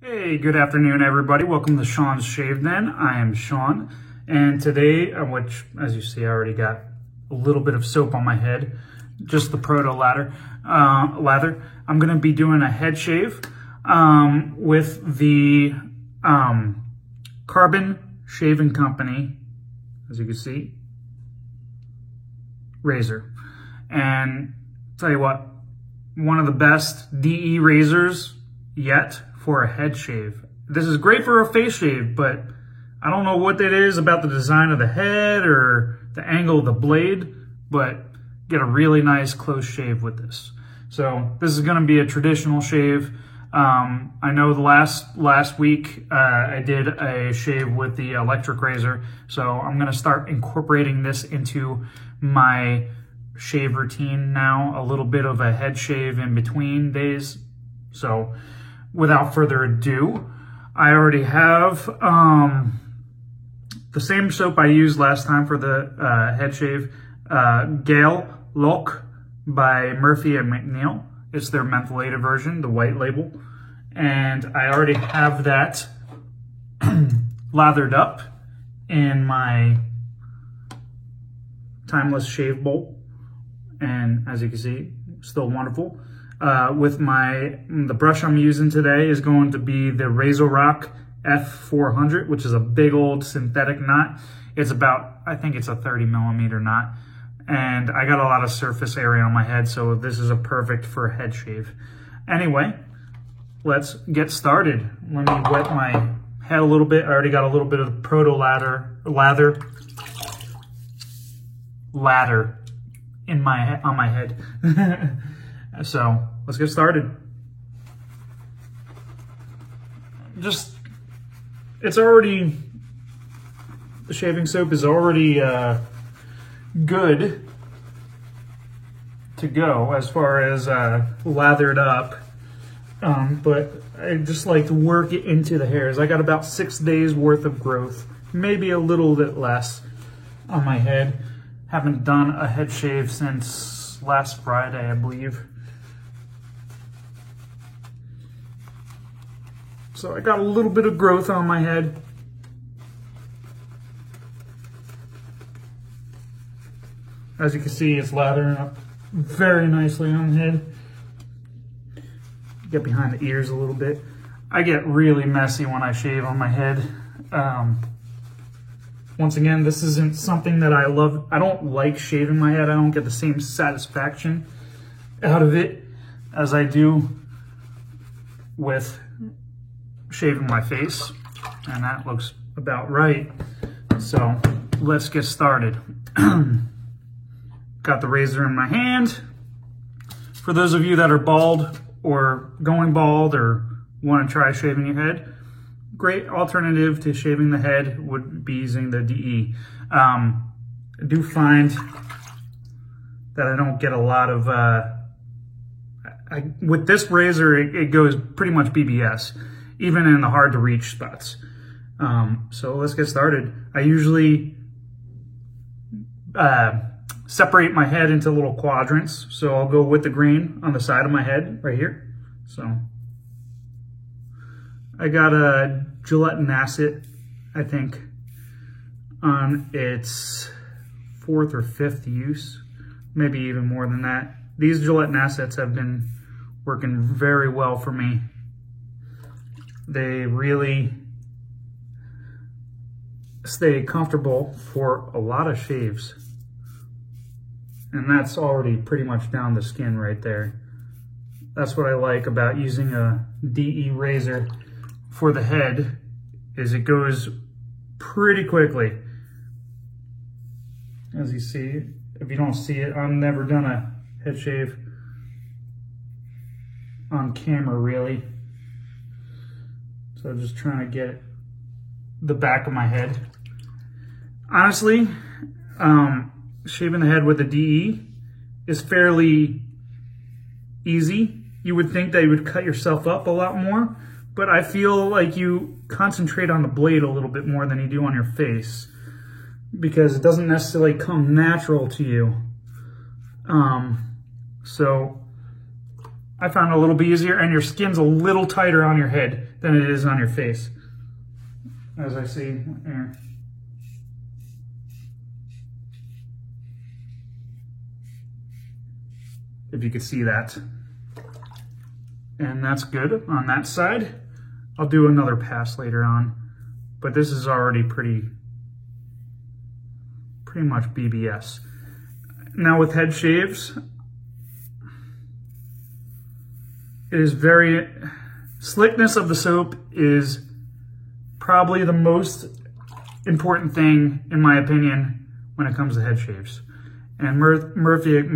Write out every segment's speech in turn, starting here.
Hey, good afternoon, everybody. Welcome to Sean's Shave Den. I am Sean, and today, which, as you see, I already got a little bit of soap on my head, just the Proto lather. I'm going to be doing a head shave with the Carbon Shaving Company, as you can see, razor. And tell you what, one of the best DE razors yet for a head shave. This is great for a face shave, but I don't know what it is about the design of the head or the angle of the blade, but get a really nice close shave with this. So this is going to be a traditional shave. I know the last week I did a shave with the electric razor, so I'm going to start incorporating this into my shave routine now, a little bit of a head shave in between days. So without further ado, I already have the same soap I used last time for the head shave, Gale Look by Murphy and McNeil. It's their mentholated version, the white label. And I already have that lathered up in my Timeless Shave Bowl. And as you can see, still wonderful. With the brush I'm using today is going to be the RazoRock F400, which is a big old synthetic knot. It's about, I think it's a 30 millimeter knot. And I got a lot of surface area on my head, so this is a perfect for a head shave. Anyway, let's get started. Let me wet my head a little bit. I already got a little bit of Proto lather in on my head. So let's get started. The shaving soap is already good to go as far as lathered up, but I just like to work it into the hairs. I got about 6 days worth of growth, maybe a little bit less on my head. Haven't done a head shave since last Friday, I believe. So I got a little bit of growth on my head. As you can see, it's lathering up very nicely on the head. Get behind the ears a little bit. I get really messy when I shave on my head. Once again, this isn't something that I love. I don't like shaving my head. I don't get the same satisfaction out of it as I do with shaving my face, and that looks about right. So let's get started. Got the razor in my hand. For those of you that are bald or going bald or want to try shaving your head, great alternative to shaving the head would be using the DE. I do find that I don't get a lot of, with this razor, it goes pretty much BBS, even in the hard to reach spots. So let's get started. I usually separate my head into little quadrants. So I'll go with the grain on the side of my head right here. So I got a Gillette Nasset, I think, on its 4th or 5th use, maybe even more than that. These Gillette Nassets have been working very well for me. They really stay comfortable for a lot of shaves. And that's already pretty much down the skin right there. That's what I like about using a DE razor for the head, is it goes pretty quickly. As you see, if you don't see it, I've never done a head shave on camera really. So I'm just trying to get the back of my head. Honestly, shaving the head with a DE is fairly easy. You would think that you would cut yourself up a lot more, but I feel like you concentrate on the blade a little bit more than you do on your face, because it doesn't necessarily come natural to you. So I found it a little bit easier, and your skin's a little tighter on your head than it is on your face. As I see here. If you could see that. And that's good on that side. I'll do another pass later on, but this is already pretty much BBS. Now with head shaves, it is slickness of the soap is probably the most important thing, in my opinion, when it comes to head shaves. And Murphy and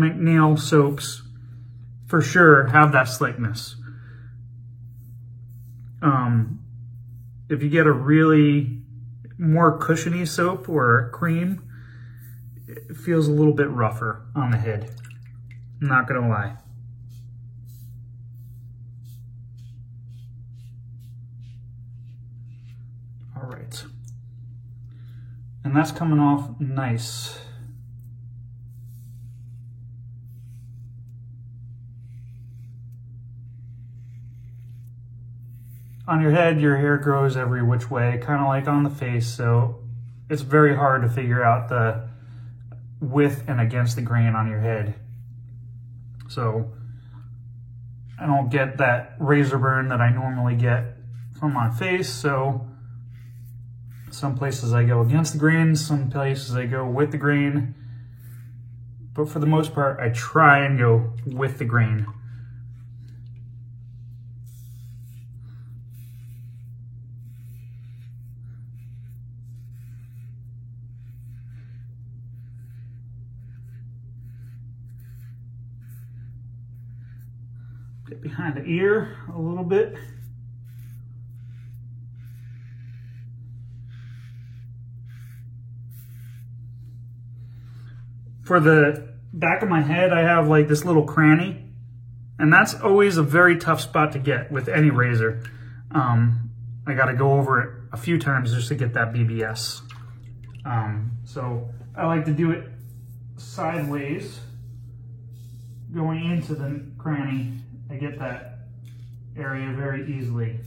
McNeil soaps for sure have that slickness. If you get a really more cushiony soap or cream, it feels a little bit rougher on the head. I'm not gonna lie. All right. And that's coming off nice. On your head, your hair grows every which way, kind of like on the face, so it's very hard to figure out the with and against the grain on your head. So I don't get that razor burn that I normally get from my face, so some places I go against the grain, some places I go with the grain, but for the most part, I try and go with the grain. Get behind the ear a little bit. For the back of my head, I have like this little cranny, and that's always a very tough spot to get with any razor. I got to go over it a few times just to get that BBS. So I like to do it sideways, going into the cranny. I get that area very easily.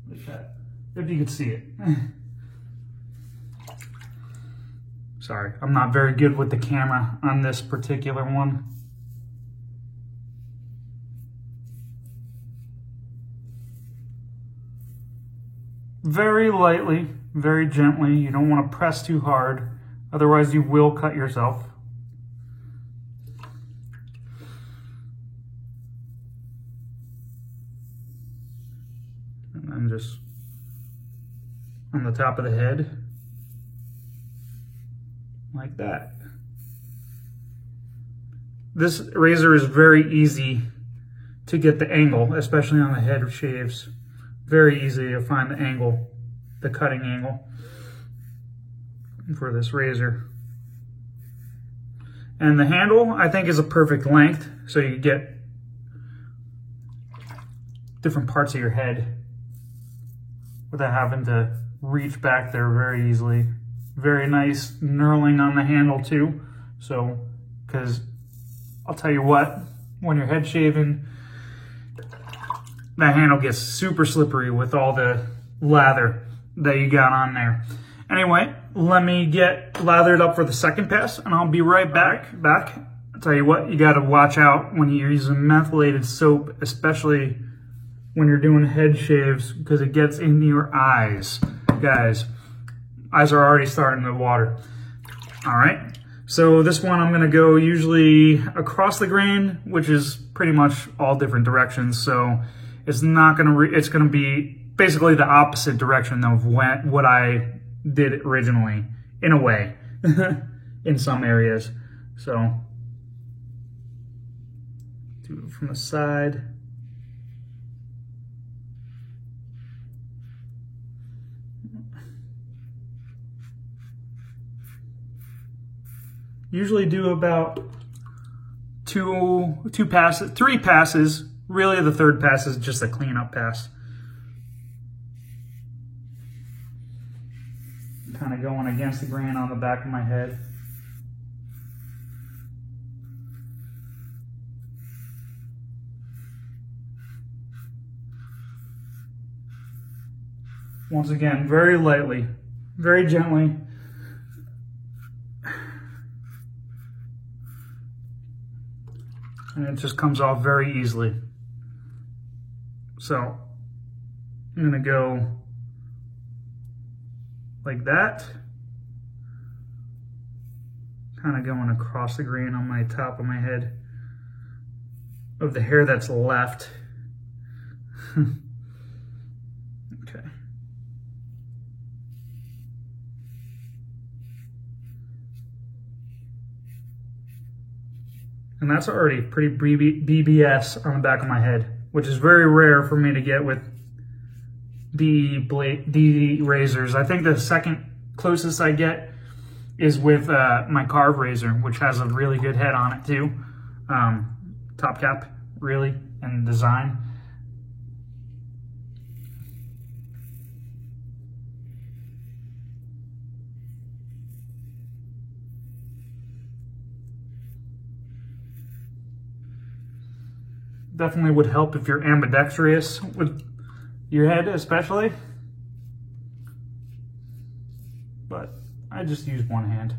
Like that, if you could see it. Sorry, I'm not very good with the camera on this particular one. Very lightly, very gently. You don't want to press too hard. Otherwise, you will cut yourself. And then just on the top of the head, like that. This razor is very easy to get the angle, especially on the head shaves. Very easy to find the angle, the cutting angle for this razor. And the handle, I think, is a perfect length, so you get different parts of your head without having to reach back there very easily. Very nice knurling on the handle too. So, because I'll tell you what, when you're head shaving, that handle gets super slippery with all the lather that you got on there. Anyway, let me get lathered up for the second pass, and I'll be right back. I'll tell you what, you got to watch out when you're using methylated soap, especially when you're doing head shaves, because it gets in your eyes. Guys, eyes are already starting to water. All right, so this one I'm gonna go usually across the grain, which is pretty much all different directions. So it's not gonna, it's gonna be basically the opposite direction of what I did originally, in a way, in some areas. So do it from the side. Usually do about three passes. Really, the third pass is just a cleanup pass. kind of going against the grain on the back of my head. Once again, very lightly, very gently. And it just comes off very easily. So I'm gonna go like that. Kind of going across the grain on my top of my head of the hair that's left. Okay. And that's already pretty BBS on the back of my head, which is very rare for me to get with DE razors. I think the second closest I get is with my Carve razor, which has a really good head on it too. Top cap, really, and design. Definitely would help if you're ambidextrous with your head especially. But I just use one hand.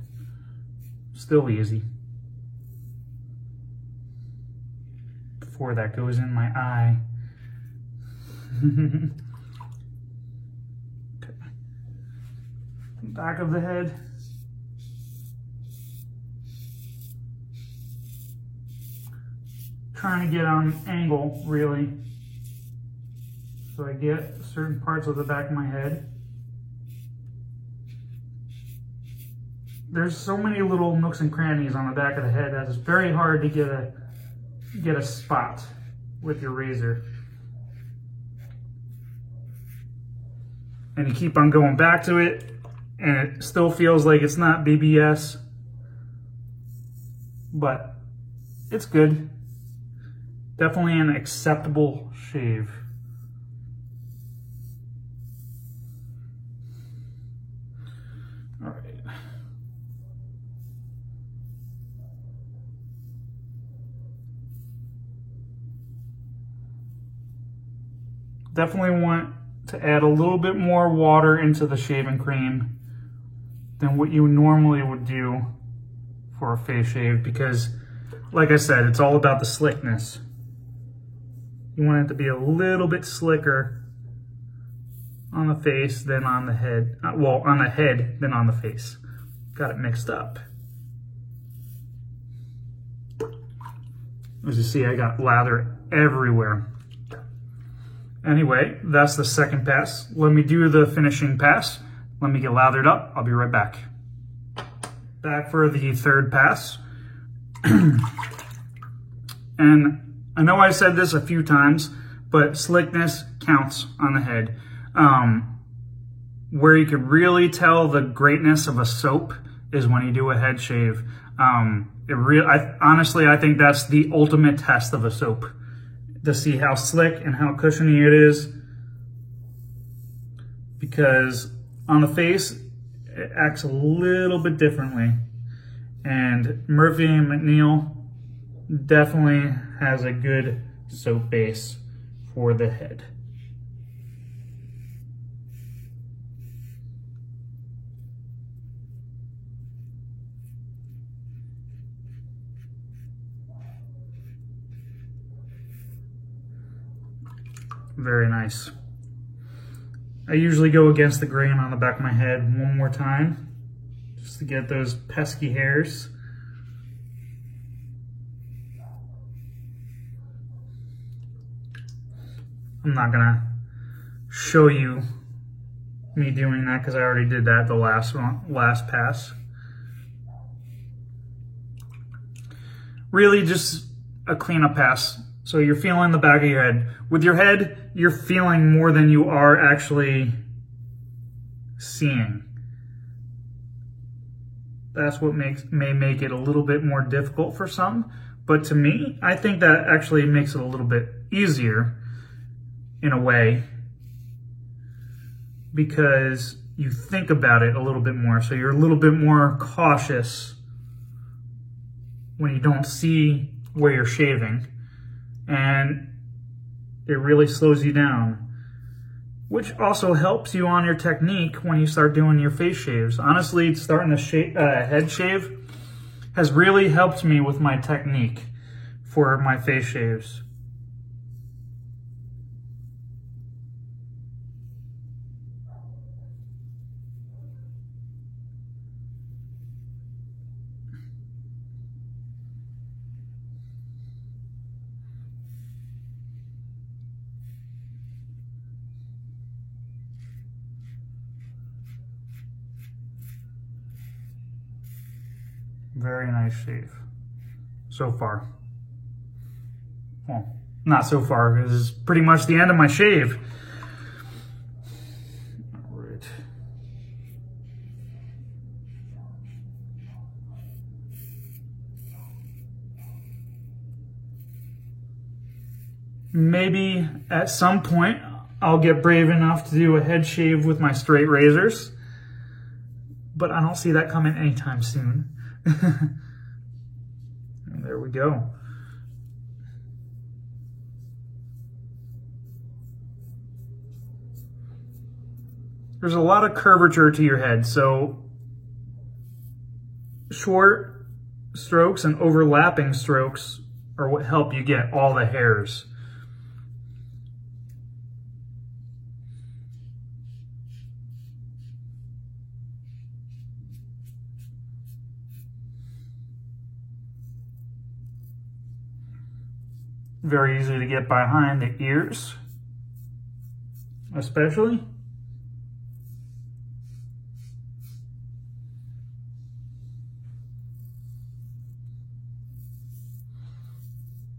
Still easy. Before that goes in my eye. Okay. Back of the head. Trying to get on an angle, really, so I get certain parts of the back of my head. There's so many little nooks and crannies on the back of the head that it's very hard to get a spot with your razor. And you keep on going back to it, and it still feels like it's not BBS, but it's good. Definitely an acceptable shave. All right. Definitely want to add a little bit more water into the shaving cream than what you normally would do for a face shave, because like I said, it's all about the slickness. You want it to be a little bit slicker on the face than on the head. Well, on the head than on the face. Got it mixed up. As you see, I got lather everywhere. Anyway, that's the second pass. Let me do the finishing pass. Let me get lathered up. I'll be right back. Back for the third pass. And I know I said this a few times, but slickness counts on the head. Where you can really tell the greatness of a soap is when you do a head shave. Honestly, I think that's the ultimate test of a soap, to see how slick and how cushiony it is. Because on the face, it acts a little bit differently. And Murphy and McNeil definitely has a good soap base for the head. Very nice. I usually go against the grain on the back of my head one more time, just to get those pesky hairs. I'm not gonna show you me doing that because I already did that the last pass. Really just a cleanup pass. So you're feeling the back of your head. With your head, you're feeling more than you are actually seeing. That's what may make it a little bit more difficult for some. But to me, I think that actually makes it a little bit easier in a way, because you think about it a little bit more. So you're a little bit more cautious when you don't see where you're shaving. And it really slows you down, which also helps you on your technique when you start doing your face shaves. Honestly, starting a head shave has really helped me with my technique for my face shaves. Very nice shave so far. Well, not so far, because this is pretty much the end of my shave. All right. Maybe at some point I'll get brave enough to do a head shave with my straight razors, but I don't see that coming anytime soon. And there we go. There's a lot of curvature to your head, so short strokes and overlapping strokes are what help you get all the hairs. Very easy to get behind the ears, especially.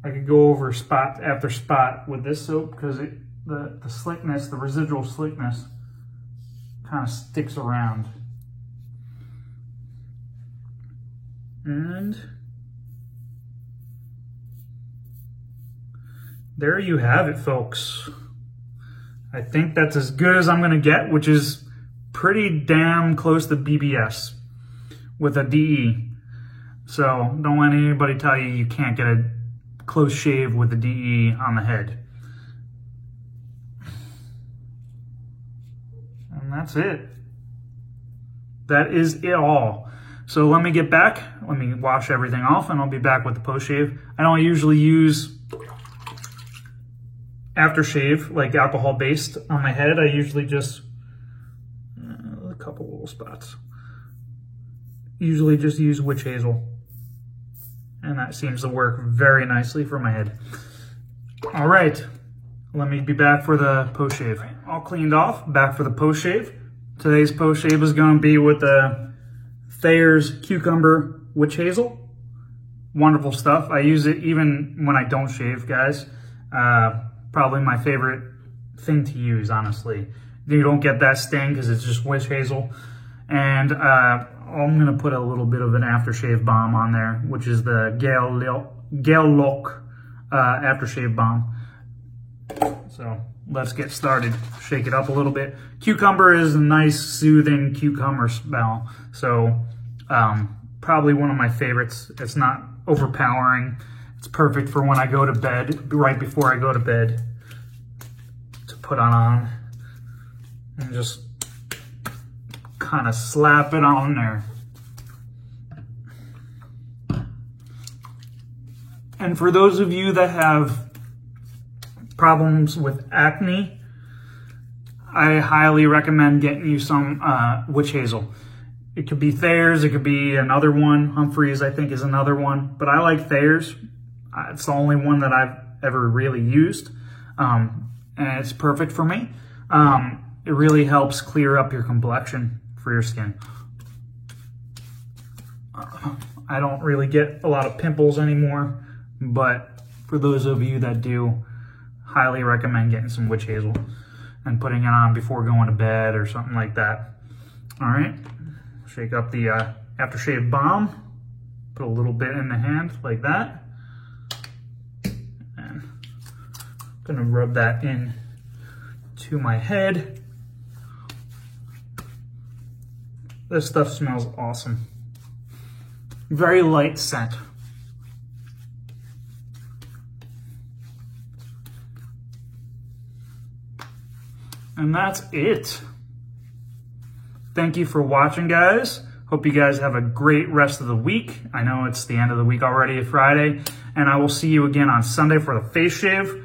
I could go over spot after spot with this soap because the slickness, the residual slickness, kind of sticks around. And there you have it, folks. I think that's as good as I'm gonna get, which is pretty damn close to BBS with a DE. So don't let anybody tell you you can't get a close shave with a DE on the head. And that's it. That is it all. So let me get back, let me wash everything off, and I'll be back with the post shave. I don't usually use aftershave, like alcohol based on my head. I usually just, a couple little spots. Usually just use witch hazel. And that seems to work very nicely for my head. All right, let me be back for the post shave. All cleaned off, back for the post shave. Today's post shave is gonna be with the Thayer's Cucumber Witch Hazel. Wonderful stuff. I use it even when I don't shave, guys. Probably my favorite thing to use, honestly. You don't get that sting because it's just witch hazel. And I'm gonna put a little bit of an aftershave balm on there, which is the Gale Look aftershave balm. So let's get started. Shake it up a little bit. Cucumber is a nice, soothing cucumber smell. So probably one of my favorites. It's not overpowering. It's perfect for when I go to bed, right before I go to bed, to put on and just kind of slap it on there. And for those of you that have problems with acne, I highly recommend getting you some witch hazel. It could be Thayer's, it could be another one. Humphreys, I think, is another one. But I like Thayer's. It's the only one that I've ever really used. And it's perfect for me. It really helps clear up your complexion for your skin. I don't really get a lot of pimples anymore, but for those of you that do, highly recommend getting some witch hazel and putting it on before going to bed or something like that. All right, shake up the aftershave balm, put a little bit in the hand like that, and I'm gonna rub that in to my head. This stuff smells awesome. Very light scent. And that's it. Thank you for watching, guys. Hope you guys have a great rest of the week. I know it's the end of the week already, Friday, and I will see you again on Sunday for the face shave.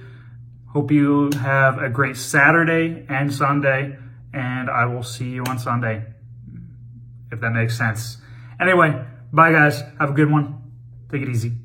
Hope you have a great Saturday and Sunday, and I will see you on Sunday, if that makes sense. Anyway, bye guys. Have a good one. Take it easy.